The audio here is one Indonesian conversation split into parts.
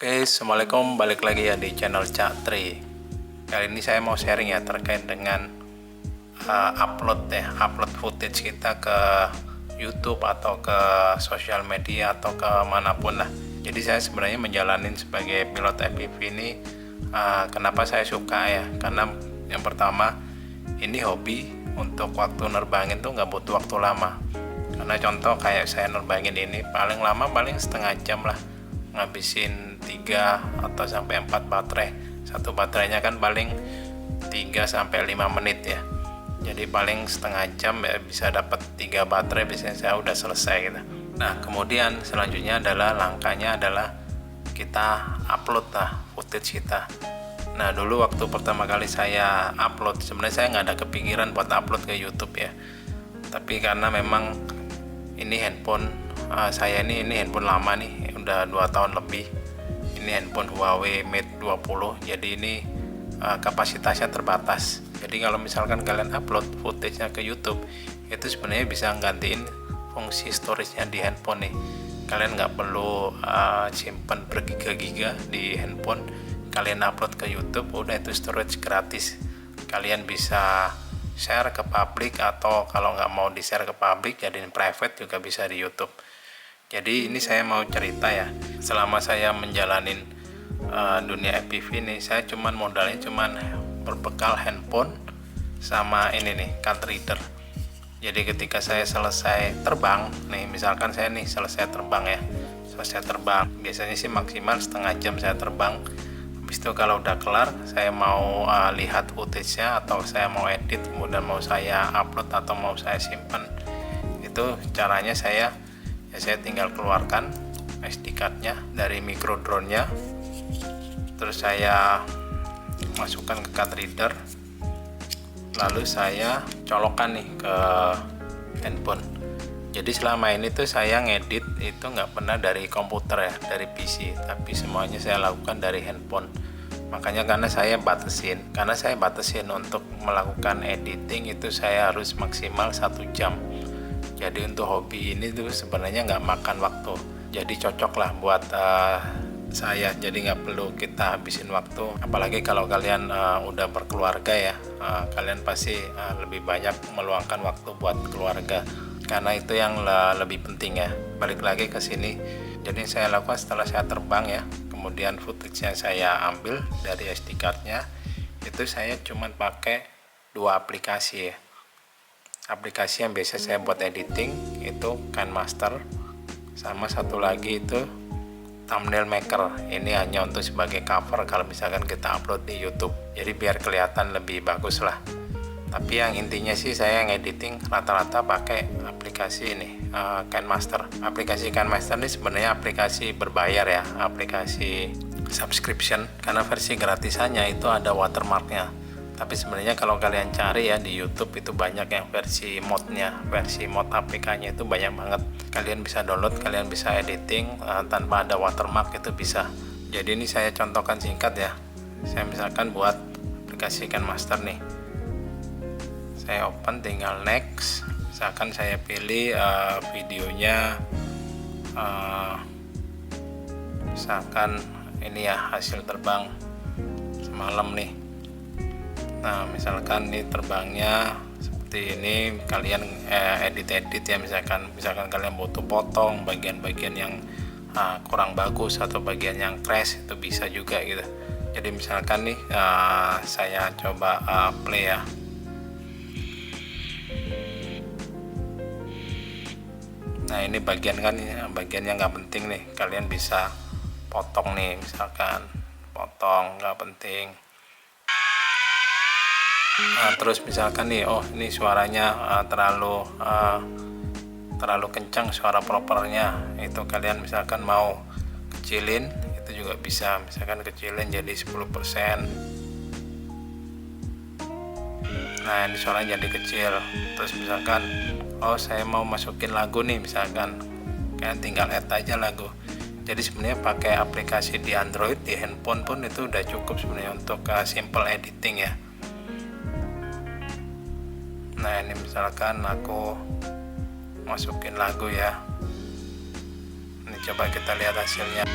Oke, Assalamualaikum, balik lagi ya di channel Cak Tri. Kali ini saya mau sharing ya terkait dengan upload footage kita ke YouTube atau ke sosial media atau ke manapun lah. Jadi saya sebenarnya menjalanin sebagai pilot FPV ini, kenapa saya suka ya? Karena yang pertama ini hobi, untuk waktu nerbangin tuh nggak butuh waktu lama. Karena contoh kayak saya nerbangin ini paling lama paling setengah jam lah, ngabisin 3 atau sampai 4 baterai. Satu baterainya kan paling 3 sampai 5 menit ya. Jadi paling setengah jam ya bisa dapat 3 baterai, biasanya saya udah selesai gitu. Nah, kemudian selanjutnya adalah langkahnya adalah kita upload lah footage kita. Nah, dulu waktu pertama kali saya upload, sebenarnya saya nggak ada kepikiran buat upload ke YouTube ya. Tapi karena memang ini handphone saya ini handphone lama nih, udah 2 tahun lebih. Ini handphone Huawei Mate 20, jadi ini kapasitasnya terbatas. Jadi kalau misalkan kalian upload footage-nya ke YouTube, itu sebenarnya bisa gantiin fungsi storage-nya di handphone nih. Kalian nggak perlu simpan bergiga-giga di handphone, kalian upload ke YouTube, udah itu storage gratis. Kalian bisa share ke publik, atau kalau nggak mau di share ke publik jadiin private juga bisa di YouTube. Jadi ini saya mau cerita ya, selama saya menjalanin dunia FPV ini, saya modalnya berbekal handphone sama ini nih, card reader. Jadi ketika saya selesai terbang nih, misalkan saya nih selesai terbang, biasanya sih maksimal setengah jam saya terbang. Habis itu kalau udah kelar, saya mau lihat footage-nya atau saya mau edit, kemudian mau saya upload atau mau saya simpan, itu caranya saya tinggal keluarkan SD card-nya dari micro drone-nya, terus saya masukkan ke card reader, lalu saya colokkan nih ke handphone. Jadi selama ini tuh saya ngedit itu nggak pernah dari komputer ya, dari PC, tapi semuanya saya lakukan dari handphone. Makanya karena saya batasin untuk melakukan editing itu saya harus maksimal 1 jam. Jadi untuk hobi ini tuh sebenarnya nggak makan waktu, jadi cocok lah buat saya. Jadi nggak perlu kita habisin waktu, apalagi kalau kalian udah berkeluarga ya, kalian pasti lebih banyak meluangkan waktu buat keluarga, karena itu yang lebih penting ya. Balik lagi ke sini, jadi saya lakukan setelah saya terbang ya, kemudian footage yang saya ambil dari SD card-nya itu saya cuma pakai 2 aplikasi ya. Aplikasi yang biasa saya buat editing itu KineMaster, sama satu lagi itu Thumbnail Maker. Ini hanya untuk sebagai cover kalau misalkan kita upload di YouTube, jadi biar kelihatan lebih bagus lah. Tapi yang intinya sih saya ngediting rata-rata pakai aplikasi ini, KineMaster. Aplikasi KineMaster ini sebenarnya aplikasi berbayar ya, aplikasi subscription, karena versi gratisannya itu ada watermarknya. Tapi sebenarnya kalau kalian cari ya di YouTube itu banyak yang versi mod APK-nya itu banyak banget. Kalian bisa download, kalian bisa editing tanpa ada watermark, itu bisa. Jadi ini saya contohkan singkat ya. Saya misalkan buat aplikasi KineMaster nih. Saya open, tinggal next. Misalkan saya pilih videonya, misalkan ini ya hasil terbang semalam nih. Nah, misalkan ini terbangnya seperti ini, kalian edit ya, misalkan kalian butuh potong bagian-bagian yang kurang bagus atau bagian yang crash, itu bisa juga gitu. Jadi misalkan nih saya coba play ya. Nah, ini bagian yang nggak penting nih, kalian bisa potong nih, misalkan potong nggak penting. Nah, terus misalkan nih, ini suaranya terlalu kencang, suara propernya itu kalian misalkan mau kecilin, itu juga bisa, misalkan kecilin jadi 10%. Nah, ini suaranya jadi kecil. Terus misalkan saya mau masukin lagu nih, misalkan kalian tinggal add aja lagu. Jadi sebenarnya pakai aplikasi di Android, di handphone pun itu udah cukup sebenarnya untuk simple editing ya. Nah, ini misalkan aku masukin lagu ya. Ini coba kita lihat hasilnya.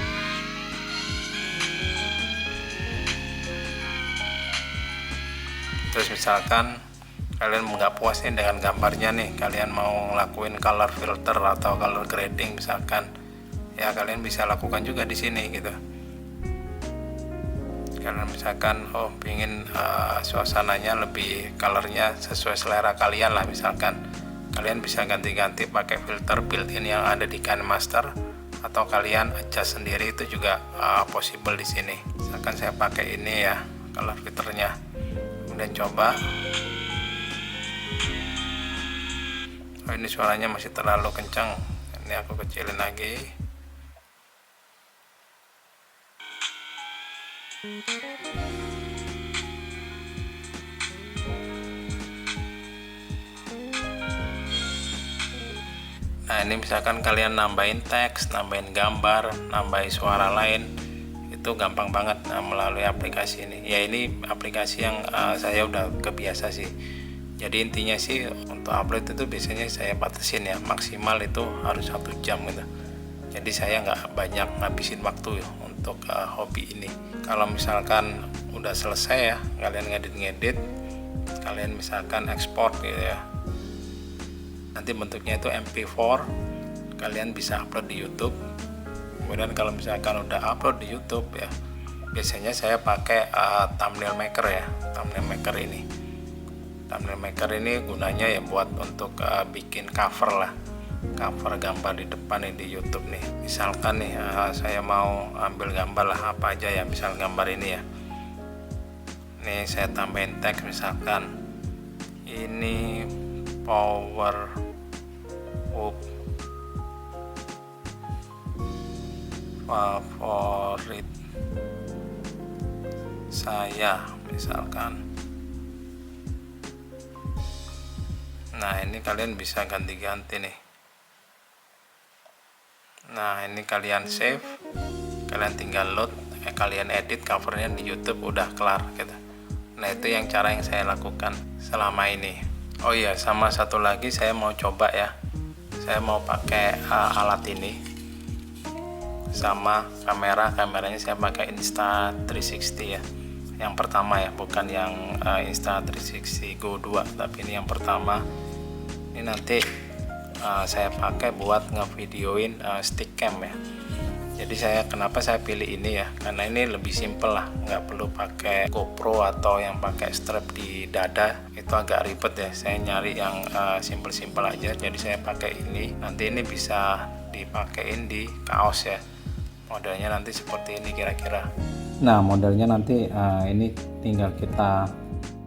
Terus misalkan kalian nggak puas nih dengan gambarnya nih, kalian mau ngelakuin color filter atau color grading misalkan, ya kalian bisa lakukan juga di sini gitu. Kalian misalkan pingin suasananya lebih colornya sesuai selera kalian lah, misalkan kalian bisa ganti-ganti pakai filter built-in yang ada di KineMaster, atau kalian adjust sendiri, itu juga possible di sini. Misalkan saya pakai ini ya color filternya, kemudian coba. Ini suaranya masih terlalu kencang, ini aku kecilin lagi. Nah, ini misalkan kalian nambahin teks, nambahin gambar, nambahin suara lain, itu gampang banget melalui aplikasi ini. Ya, ini aplikasi yang saya udah kebiasa sih. Jadi intinya sih untuk upload itu biasanya saya batasin ya, maksimal itu harus 1 jam gitu. Jadi saya nggak banyak ngabisin waktu ya untuk hobi ini. Kalau misalkan udah selesai ya, kalian ngedit, kalian misalkan ekspor gitu ya, nanti bentuknya itu MP4, kalian bisa upload di YouTube. Kemudian kalau misalkan udah upload di YouTube ya, biasanya saya pakai thumbnail maker ya. Thumbnail maker ini gunanya ya buat untuk bikin cover lah, cover gambar di depan nih di YouTube nih. Misalkan nih saya mau ambil gambar lah apa aja ya, misal gambar ini ya. Nih saya tambahin teks, misalkan ini power up favorit saya misalkan. Nah, ini kalian bisa ganti-ganti nih. Nah, ini kalian save, kalian tinggal load, kalian edit covernya di YouTube, udah kelar gitu. Nah, itu yang cara yang saya lakukan selama ini. Oh iya, sama satu lagi saya mau coba ya, saya mau pakai alat ini sama kameranya saya pakai Insta360 ya, yang pertama ya, bukan yang Insta360 Go 2, tapi ini yang pertama. Ini nanti saya pakai buat ngevideoin stickcam ya. Jadi kenapa saya pilih ini ya, karena ini lebih simple lah, nggak perlu pakai GoPro atau yang pakai strap di dada, itu agak ribet ya. Saya nyari yang simple aja, jadi saya pakai ini. Nanti ini bisa dipakein di kaos ya, modelnya nanti seperti ini kira-kira. Nah, modelnya nanti ini tinggal kita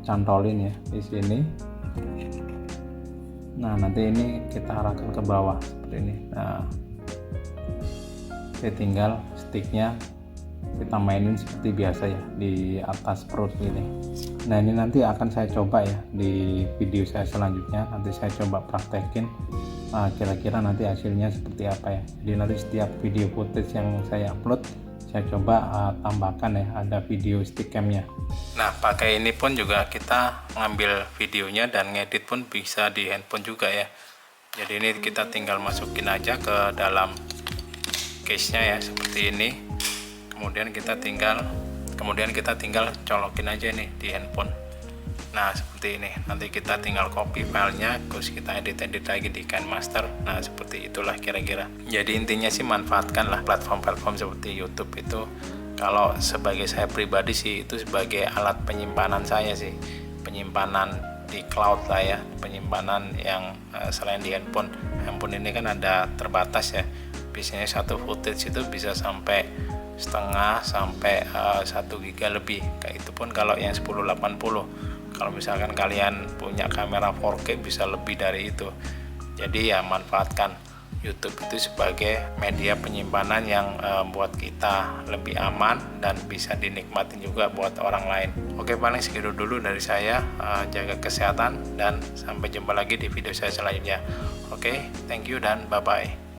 cantolin ya di sini. Nah, nanti ini kita arahkan ke bawah seperti ini. Nah, jadi tinggal sticknya kita mainin seperti biasa ya di atas perut ini. Nah, ini nanti akan saya coba ya di video saya selanjutnya. Nanti saya coba praktekin kira-kira nanti hasilnya seperti apa ya. Jadi nanti setiap video footage yang saya upload, saya coba tambahkan ya ada video stickcamnya. Nah, pakai ini pun juga kita ngambil videonya dan ngedit pun bisa di handphone juga ya. Jadi ini kita tinggal masukin aja ke dalam case-nya ya seperti ini. Kemudian kita tinggal colokin aja nih di handphone. Nah, seperti ini. Nanti kita tinggal copy filenya, terus kita edit lagi di KineMaster. Nah, seperti itulah kira-kira. Jadi intinya sih manfaatkanlah platform-platform seperti YouTube itu. Kalau sebagai saya pribadi sih itu sebagai alat penyimpanan saya sih. Penyimpanan di cloud lah ya, penyimpanan yang selain di handphone. Handphone ini kan ada terbatas ya. Biasanya satu footage itu bisa sampai setengah sampai 1 giga lebih. Kayak itu pun kalau yang 1080. Kalau misalkan kalian punya kamera 4K bisa lebih dari itu. Jadi ya manfaatkan YouTube itu sebagai media penyimpanan yang buat kita lebih aman dan bisa dinikmati juga buat orang lain. Oke, paling segitu dulu dari saya. Jaga kesehatan dan sampai jumpa lagi di video saya selanjutnya. Oke, thank you dan bye-bye.